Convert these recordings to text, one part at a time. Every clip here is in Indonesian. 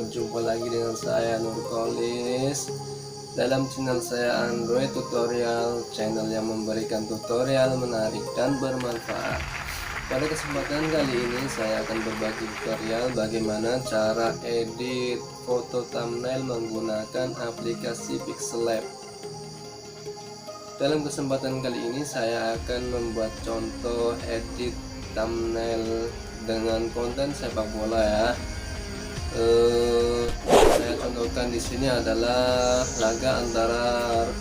berjumpa lagi dengan saya Nurkolis dalam channel saya Android Tutorial, channel yang memberikan tutorial menarik dan bermanfaat. Pada kesempatan kali ini saya akan berbagi tutorial bagaimana cara edit foto thumbnail menggunakan aplikasi Pixellab. Dalam kesempatan kali ini saya akan membuat contoh edit thumbnail dengan konten sepak bola ya. Saya contohkan di sini adalah laga antara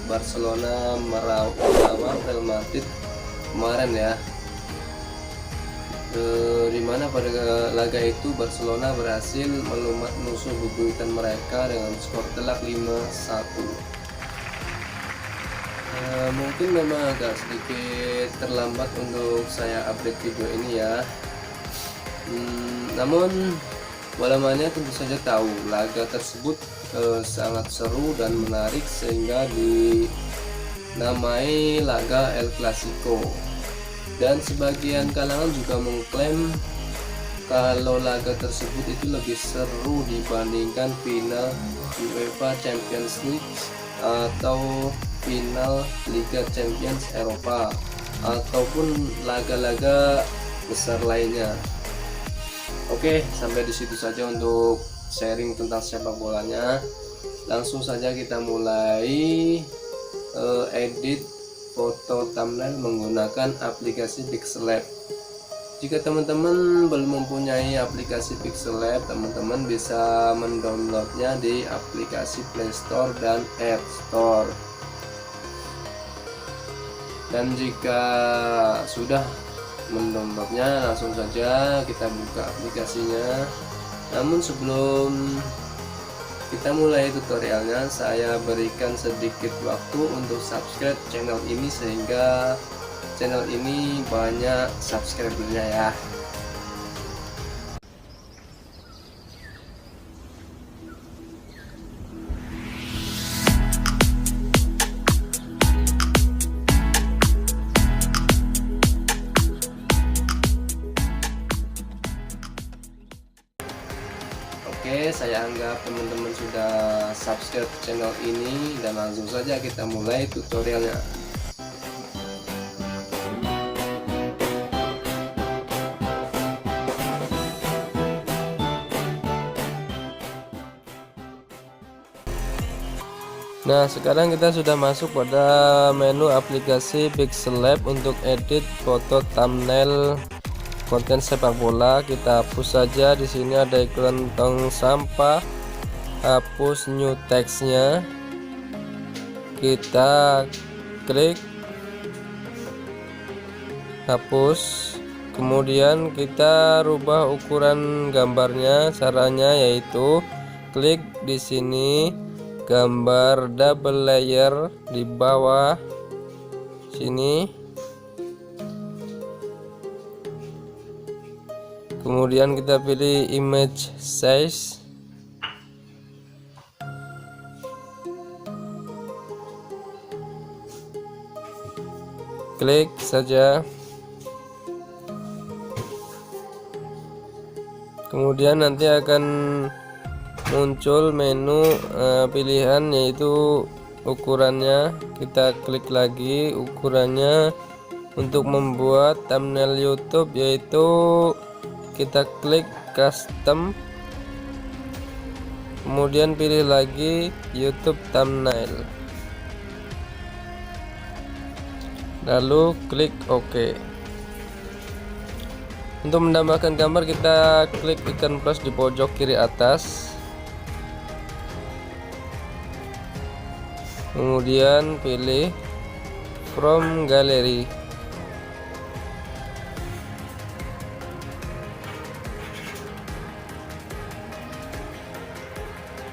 Barcelona melawan Real Madrid kemarin ya. Dimana pada laga itu Barcelona berhasil melumat musuh bebuyutan mereka dengan skor telak 5-1. Mungkin memang agak sedikit terlambat untuk saya update video ini ya. Namun walaupun tentu saja tahu laga tersebut sangat seru dan menarik sehingga dinamai laga El Clasico. Dan sebagian kalangan juga mengklaim kalau laga tersebut itu lebih seru dibandingkan final UEFA Champions League atau final Liga Champions Eropa ataupun laga-laga besar lainnya. Oke, sampai di situ saja untuk sharing tentang sepak bolanya. Langsung saja kita mulai edit foto thumbnail menggunakan aplikasi Pixellab. Jika teman-teman belum mempunyai aplikasi Pixellab, teman-teman bisa mendownloadnya di aplikasi Play Store dan App Store. Dan jika sudah mendownloadnya, langsung saja kita buka aplikasinya. Namun sebelum kita mulai tutorialnya, saya berikan sedikit waktu untuk subscribe channel ini sehingga channel ini banyak subscribernya ya. Oke, saya anggap teman-teman sudah subscribe channel ini dan langsung saja kita mulai tutorialnya. Nah, sekarang kita sudah masuk pada menu aplikasi Pixellab untuk edit foto thumbnail konten sepak bola. Kita hapus saja. Di sini ada iklan tong sampah, hapus new textnya, kita klik hapus, kemudian kita rubah ukuran gambarnya. Caranya yaitu klik di sini gambar double layer di bawah sini, kemudian kita pilih image size, klik saja, kemudian nanti akan muncul menu pilihan yaitu ukurannya. Kita klik lagi ukurannya. Untuk membuat thumbnail YouTube yaitu kita klik custom, kemudian pilih lagi YouTube thumbnail, lalu klik OK. Untuk menambahkan gambar kita klik icon plus di pojok kiri atas, kemudian pilih from gallery.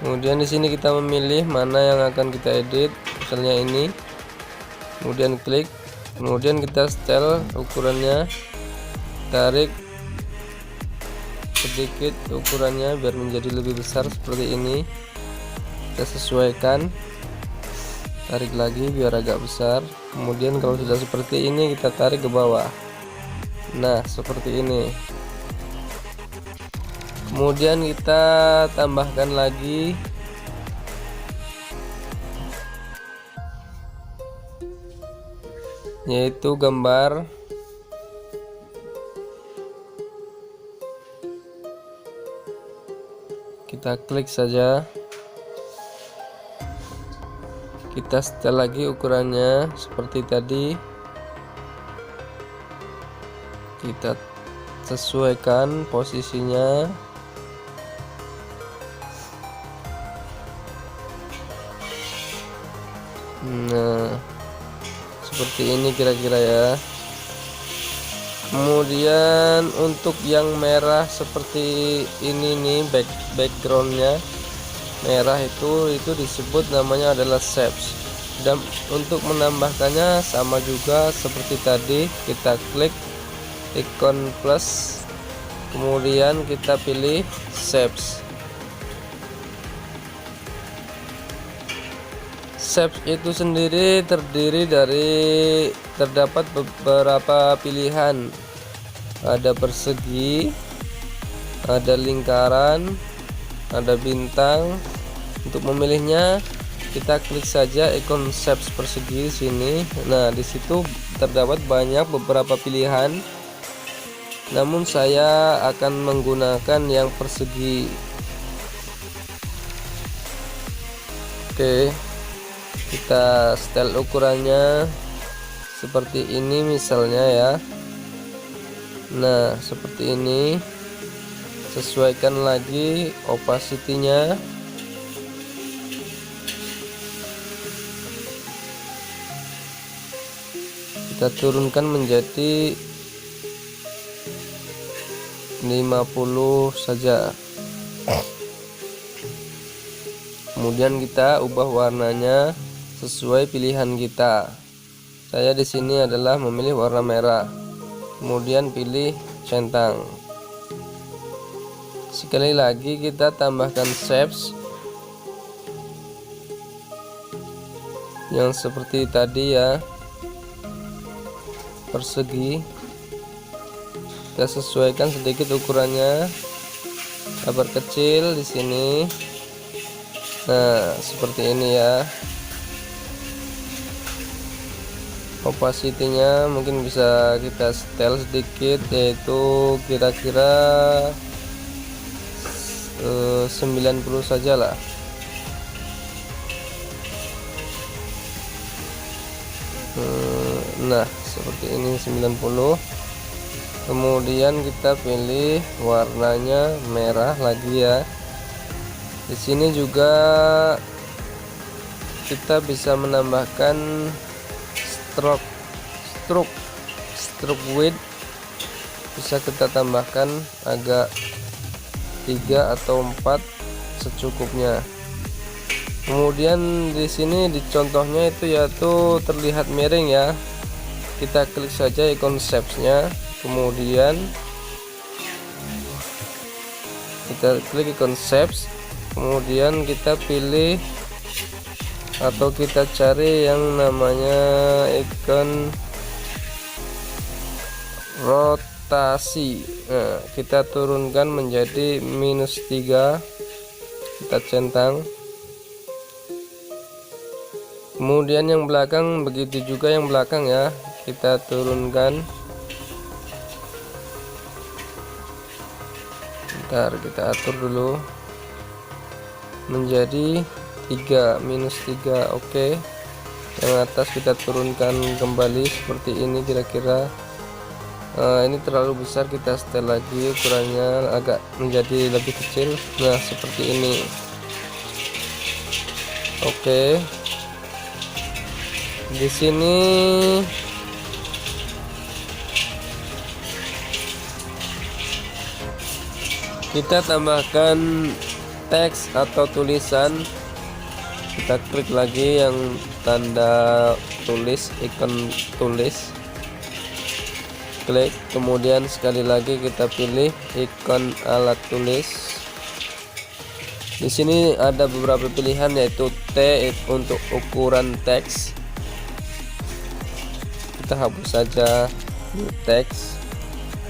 Kemudian di sini kita memilih mana yang akan kita edit, misalnya ini. Kemudian klik, kemudian kita setel ukurannya, tarik sedikit ukurannya biar menjadi lebih besar seperti ini. Kita sesuaikan, tarik lagi biar agak besar. Kemudian kalau sudah seperti ini kita tarik ke bawah. Nah, seperti ini. Kemudian kita tambahkan lagi yaitu gambar. Kita klik saja, kita setel lagi ukurannya seperti tadi, kita sesuaikan posisinya. Nah, seperti ini kira-kira ya. Kemudian untuk yang merah seperti ini nih, backgroundnya merah itu disebut namanya adalah shapes. Dan untuk menambahkannya sama juga seperti tadi, kita klik ikon plus, kemudian kita pilih shapes. Shapes itu sendiri terdiri dari terdapat beberapa pilihan, ada persegi, ada lingkaran, ada bintang. Untuk memilihnya kita klik saja ikon shapes persegi di sini. Nah, di situ terdapat banyak beberapa pilihan, namun saya akan menggunakan yang persegi. Oke, kita setel ukurannya seperti ini misalnya ya. Nah, seperti ini. Sesuaikan lagi opacity-nya. Kita turunkan menjadi 50 saja. Kemudian kita ubah warnanya sesuai pilihan kita. Saya di sini adalah memilih warna merah. Kemudian pilih centang. Sekali lagi kita tambahkan shapes yang seperti tadi ya, persegi. Kita sesuaikan sedikit ukurannya, lebar kecil di sini. Nah, seperti ini ya. Opacity-nya mungkin bisa kita setel sedikit, yaitu kira-kira 90 saja lah. Nah, seperti ini 90. Kemudian kita pilih warnanya merah lagi ya. Di sini juga kita bisa menambahkan stroke width, bisa kita tambahkan agak 3 atau 4 secukupnya. Kemudian di sini di contohnya itu yaitu terlihat miring ya. Kita klik saja ikon shapes-nya, kemudian kita klik ikon shapes, kemudian kita pilih atau kita cari yang namanya ikon rotasi. Nah, kita turunkan menjadi -3, kita centang. Kemudian yang belakang begitu juga, yang belakang ya, kita turunkan. Bentar, kita atur dulu menjadi -3. Oke. Yang atas kita turunkan kembali seperti ini kira-kira. Ini terlalu besar, kita setel lagi ukurannya agak menjadi lebih kecil. Nah, seperti ini. Oke. Di sini kita tambahkan teks atau tulisan. Kita klik lagi yang tanda tulis, ikon tulis, klik, kemudian sekali lagi kita pilih ikon alat tulis. Di sini ada beberapa pilihan, yaitu T untuk ukuran teks. Kita hapus saja teks,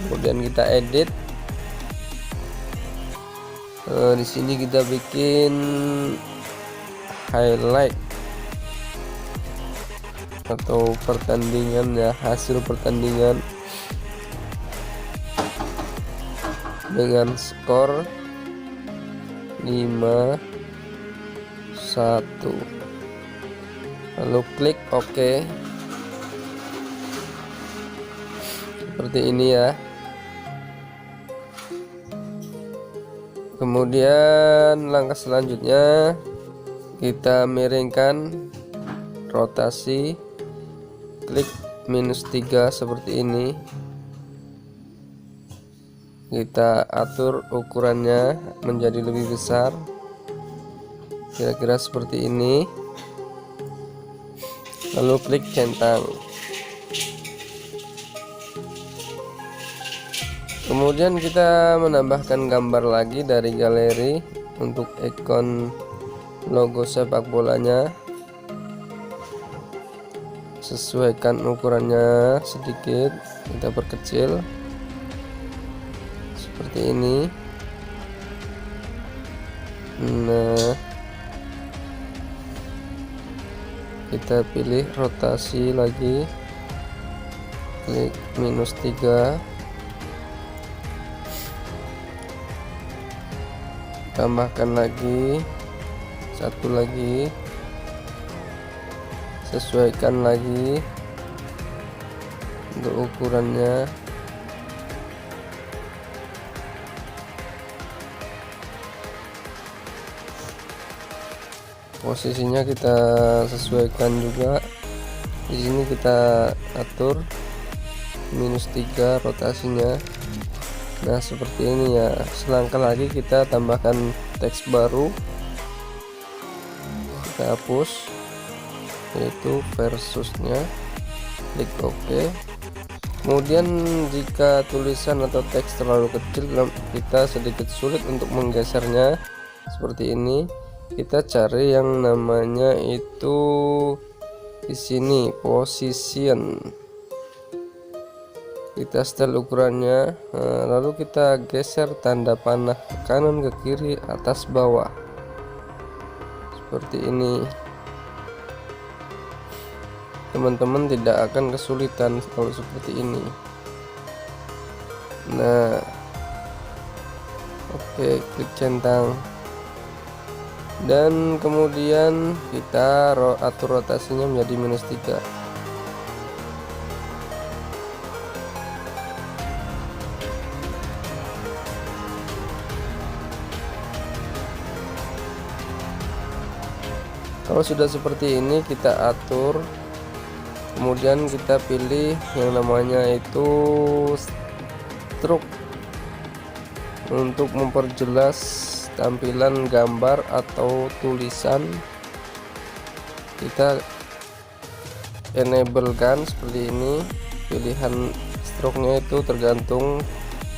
kemudian kita edit. Di sini kita bikin highlight atau pertandingan ya, hasil pertandingan dengan skor 5-1, lalu klik OK seperti ini ya. Kemudian langkah selanjutnya kita miringkan rotasi, klik -3 seperti ini. Kita atur ukurannya menjadi lebih besar, kira-kira seperti ini, lalu klik centang. Kemudian kita menambahkan gambar lagi dari galeri untuk ikon logo sepak bolanya. Sesuaikan ukurannya sedikit, kita perkecil seperti ini. Nah, kita pilih rotasi lagi, klik -3, tambahkan lagi satu lagi, sesuaikan lagi untuk ukurannya. Posisinya kita sesuaikan juga. Di sini kita atur -3 rotasinya. Nah, seperti ini ya. Selangkah lagi kita tambahkan teks baru, kita hapus, yaitu versusnya, klik OK. Kemudian jika tulisan atau teks terlalu kecil, kita sedikit sulit untuk menggesernya seperti ini, kita cari yang namanya itu di sini position. Kita setel ukurannya, lalu kita geser tanda panah ke kanan, ke kiri, atas, bawah seperti ini. Teman-teman tidak akan kesulitan kalau seperti ini. Nah, oke, klik centang dan kemudian kita atur rotasinya menjadi -3. Kalau sudah seperti ini, kita atur, kemudian kita pilih yang namanya itu stroke untuk memperjelas tampilan gambar atau tulisan. Kita enable kan seperti ini. Pilihan stroke-nya itu tergantung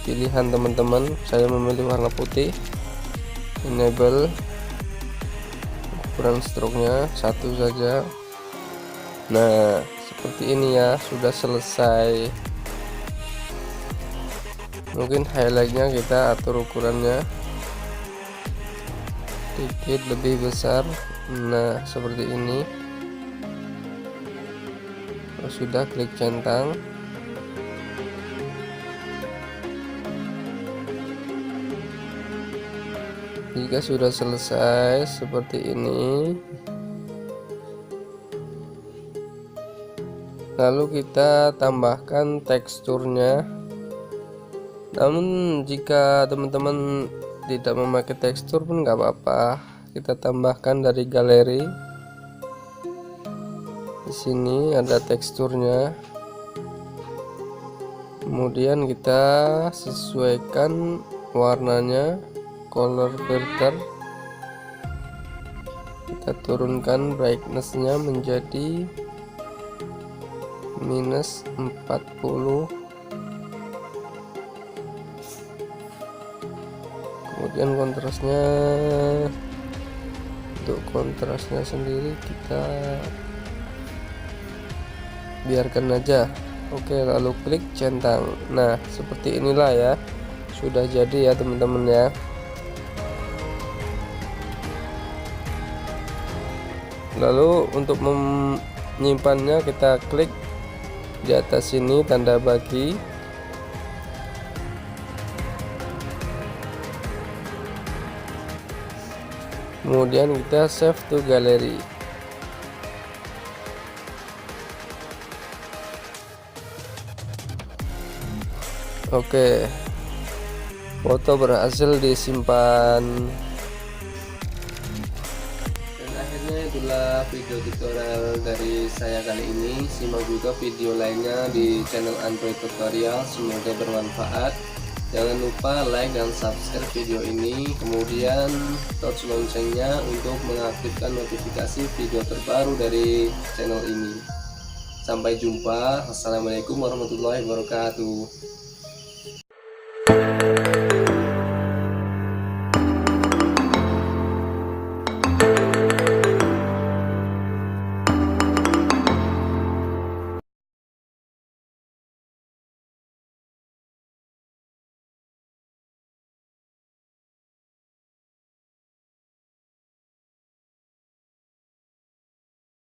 pilihan teman-teman. Saya memilih warna putih. Enable, ukuran stroke-nya 1 saja. Nah, seperti ini ya, sudah selesai. Mungkin highlightnya kita atur ukurannya sedikit lebih besar. Nah, seperti ini. Sudah, klik centang. Jika sudah selesai seperti ini, lalu kita tambahkan teksturnya. Namun jika teman-teman tidak memakai tekstur pun nggak apa-apa, kita tambahkan dari galeri. Di sini ada teksturnya. Kemudian kita sesuaikan warnanya, color filter. Kita turunkan brightness-nya menjadi -40. Kemudian kontrasnya, untuk kontrasnya sendiri kita biarkan aja. Oke, lalu klik centang. Nah, seperti inilah ya, sudah jadi ya teman-teman ya. Lalu untuk menyimpannya kita klik di atas sini tanda bagi, kemudian kita save to gallery. Oke, foto berhasil disimpan. Dan akhirnya itulah video tutorial dari saya kali ini. Simak juga video lainnya di channel Android Tutorial, semoga bermanfaat. Jangan lupa like dan subscribe video ini, kemudian touch loncengnya untuk mengaktifkan notifikasi video terbaru dari channel ini. Sampai jumpa. Assalamualaikum warahmatullahi wabarakatuh.